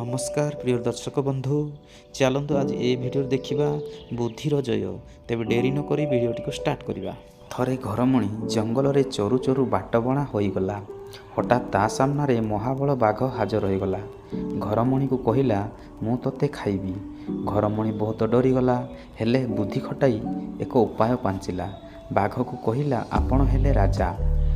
नमस्कार प्रिय दर्शक बंधु चलतु आज ए भिडियो देखा बुद्धिर जय तेज डेरी नक भिडियोटी को स्टार्ट करवा। थरे घरमणी जंगल रे चोरु चोरु बाट बणा होईगला। हठात ता सामने महाबल बाघ हाजर होईगला। घरमणी को कहला मु तोते खाइबी। घरमणी बहुत डरीगला हेले बुद्धि खटाई एक उपाय पांचिला। बाघ को कहला आपण हेले राजा,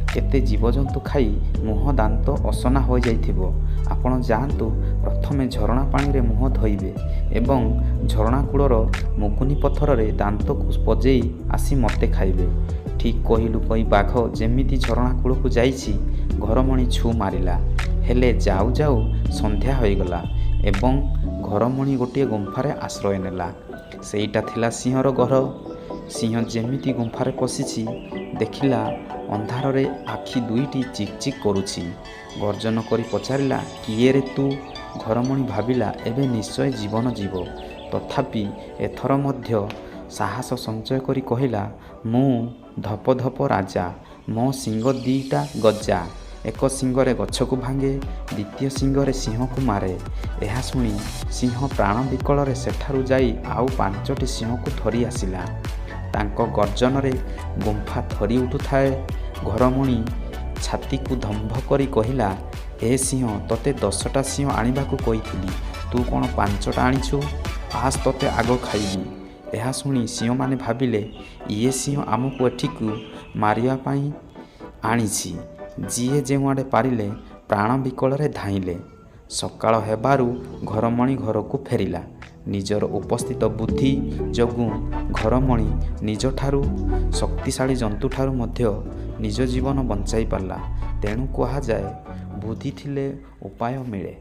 केते जीवजंतु खाई मुह दांत असना हो जाइथिबो। आपण जाआंतु प्रथमे झरणा पानी रे मुह धोइबे एवं झरणा कूलर मुगुनी पत्थर रे दांत को पजेई आसी मते खाइबे। ठीक कहिलु कही बाघ जेमिति झरणा कूल को जाइछि घरमणी छु मारिला। हेले जाऊ जाऊ संध्या होइगला एवं घरमणी गोटे गुंफारे आश्रय नेला। सेईटा थिला सिंहर घर। सिंह जेमिति गुंफारे पशिछि देखिला अंधार रे आखि दुईटी चिक चिक करुछि। गर्जन करी पचारिला किए रे तू? घरमणी भाविला एबे निश्चय जीवन जीव। तथापि एथर मध्य साहस संचय करी कहिला मु धप धप राजा, मो सिंह दीटा गजा। एक सिंगरे गछ को भांगे, द्वितीय सिंगरे सिंह को मारे। यह शुणी सिंह प्राण विकल रे सेठारु जाई आउ 5टी सिंह को धरी आसिला। तांको गर्जन रे गुंफा थरी उठुथाए। घरमणी छाती को धम्भ करी कहिला ए सिंह तोते 10टा सिंह आनिबाकू कहिथिली, तू कोन 5टा आनिछु? आस तोते आगो खाइबी। यह शुणी सिंह माने भाविले ये सिंह आमको एठिकू मारिया पाई आनिछि। जीए जेउ आड़े पारिले प्राण विकल रे धाइले। सकाळ हेबारु घरमणी घर को फेरिला। निजर उपस्थित बुद्धि जोगु घरमणी निज ठारू शक्तिशाली जंतु ठारू मध्य निज जीवन बंचाई पारला। तेणु कहा जाए बुद्धि थिले उपाय मिले।